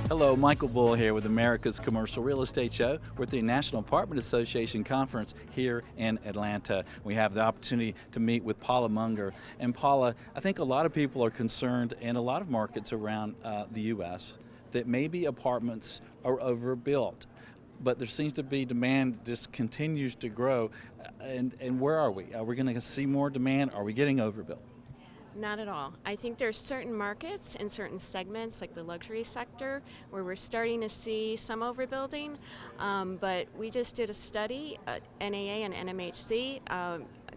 Hello, Michael Bull here with America's Commercial Real Estate Show. We're at the National Apartment Association Conference here in Atlanta. We have the opportunity to meet with Paula Munger. And Paula, I think a lot of people are concerned in a lot of markets around the U.S. that maybe apartments are overbuilt. But there seems to be demand just continues to grow. And where are we? Are we going to see more demand? Are we getting overbuilt? Not at all. I think there's certain markets and certain segments, like the luxury sector, where we're starting to see some overbuilding. But we just did a study, NAA and NMHC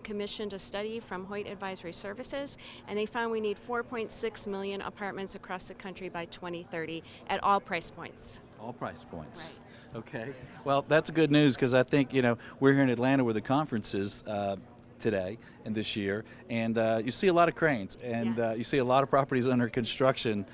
commissioned a study from Hoyt Advisory Services, and they found we need 4.6 million apartments across the country by 2030 at all price points. All price points. Right. Okay. Well, that's good news because I think, we're here in Atlanta where the conference is today and this year, and you see a lot of cranes, and Yes. you see a lot of properties under construction.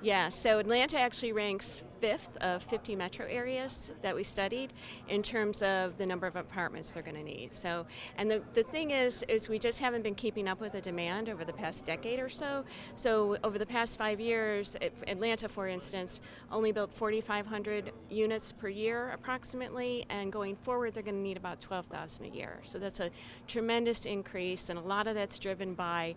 Yeah, so Atlanta actually ranks 5th of 50 metro areas that we studied in terms of the number of apartments they're going to need. So, and the thing is we just haven't been keeping up with the demand over the past decade or so. So over the past 5 years, Atlanta, for instance, only built 4,500 units per year approximately, and going forward, they're going to need about 12,000 a year. So that's a tremendous increase, and a lot of that's driven by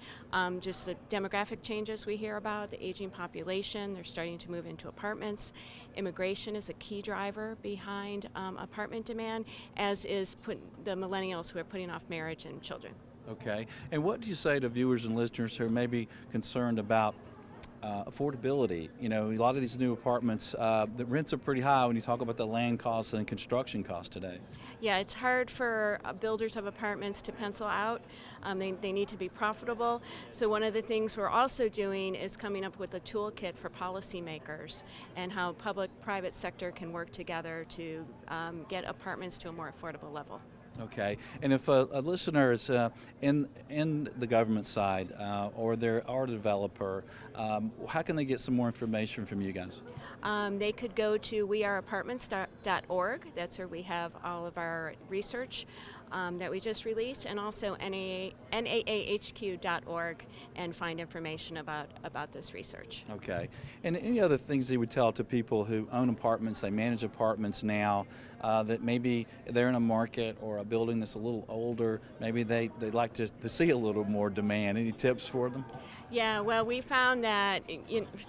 just the demographic changes we hear about, the aging population. They're starting to move into apartments. Immigration is a key driver behind apartment demand, as is the millennials who are putting off marriage and children. Okay. And what do you say to viewers and listeners who are maybe concerned about affordability? A lot of these new apartments, the rents are pretty high when you talk about the land costs and construction costs today. Yeah, it's hard for builders of apartments to pencil out. They need to be profitable. So one of the things we're also doing is coming up with a toolkit for policymakers and how public-private sector can work together to get apartments to a more affordable level. Okay, and if a listener is in the government side or they're a developer, how can they get some more information from you guys? They could go to weareapartments.org. That's where we have all of our research that we just released, and also NAAHQ.org, and find information about this research. Okay, and any other things you would tell to people who own apartments, they manage apartments now, that maybe they're in a market or a building that's a little older, maybe they'd like to see a little more demand. Any tips for them? Yeah, well, we found that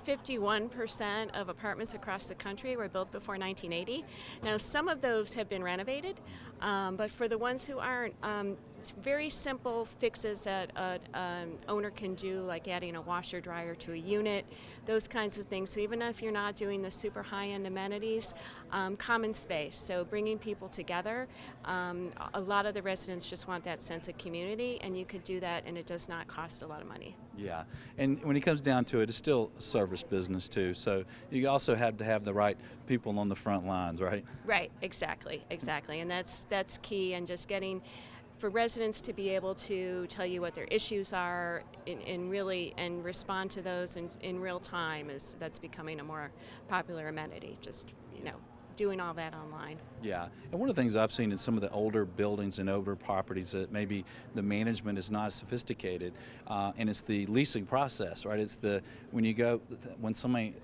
51% of apartments across the country were built before 1980. Now, some of those have been renovated, but for the ones who aren't, it's very simple fixes that an owner can do, like adding a washer dryer to a unit, those kinds of things. So even if you're not doing the super high-end amenities, common space, so bringing people together. A lot of the residents just want that sense of community, and you could do that, and it does not cost a lot of money. Yeah, and when it comes down to it, it's still a service business too. So you also have to have the right people on the front lines, right? Right, exactly, and that's key. And just getting for residents to be able to tell you what their issues are and respond to those in real time that's becoming a more popular amenity. Just doing all that online. Yeah, and one of the things I've seen in some of the older buildings and older properties that maybe the management is not as sophisticated, and it's the leasing process, right? It's when somebody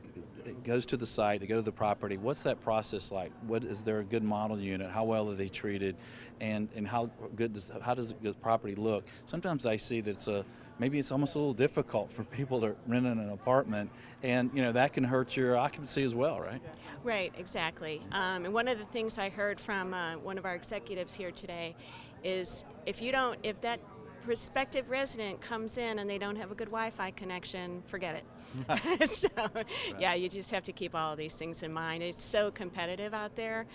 goes to the site, they go to the property, what's that process like? What is there a good model unit? How well are they treated? And how does the property look? Sometimes I see that maybe it's almost a little difficult for people to rent in an apartment, and that can hurt your occupancy as well, right? Right, exactly. And one of the things I heard from one of our executives here today is if that prospective resident comes in and they don't have a good Wi-Fi connection, forget it. Right. So, yeah, you just have to keep all of these things in mind. It's so competitive out there,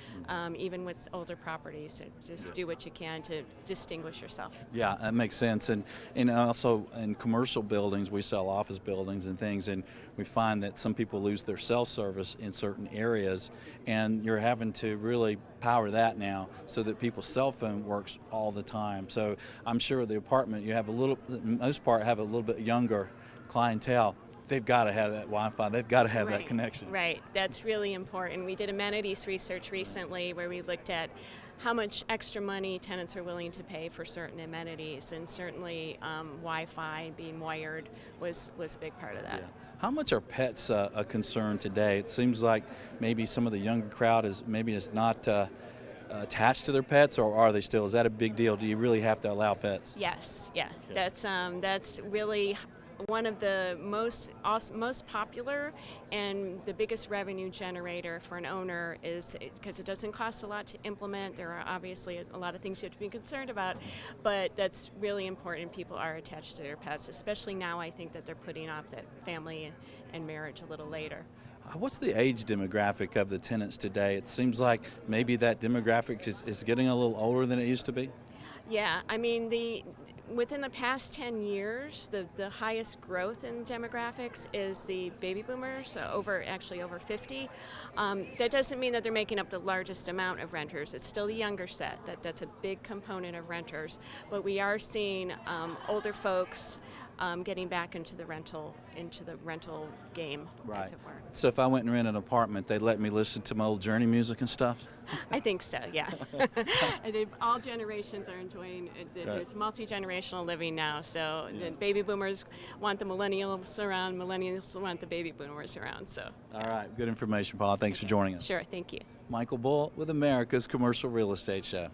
even with older properties. So just do what you can to distinguish yourself. Yeah, that makes sense. And also in commercial buildings, we sell office buildings and things, and we find that some people lose their cell service in certain areas, and you're having to really power that now so that people's cell phone works all the time. So I'm sure the apartment, you have most part have a little bit younger clientele. They've got to have that Wi-Fi. They've got to have that Right, connection. right. That's really important. We did amenities research recently where we looked at how much extra money tenants are willing to pay for certain amenities, and certainly Wi-Fi, being wired, was a big part of that. Yeah. How much are pets a concern today? It seems like maybe some of the younger crowd is not attached to their pets, or are they still? Is that a big deal? Do you really have to allow pets? Yes, yeah. Yeah. That's really one of the most popular and the biggest revenue generator for an owner, is because it doesn't cost a lot to implement. There are obviously a lot of things you have to be concerned about, but that's really important. People are attached to their pets, especially now. I think that they're putting off that family and marriage a little later. What's the age demographic of the tenants today? It seems like maybe that demographic is getting a little older than it used to be. Yeah, I mean, within the past 10 years, the highest growth in demographics is the baby boomers, over 50. That doesn't mean that they're making up the largest amount of renters. It's still the younger set. That's a big component of renters. But we are seeing older folks getting back into the rental game, as it were. So if I went and rented an apartment, they'd let me listen to my old Journey music and stuff? I think so, yeah. All generations are enjoying it. There's multi-generational living now, so the baby boomers want the millennials around, millennials want the baby boomers around. So. All right, good information, Paula. Thanks for joining us. Sure, thank you. Michael Bull with America's Commercial Real Estate Show.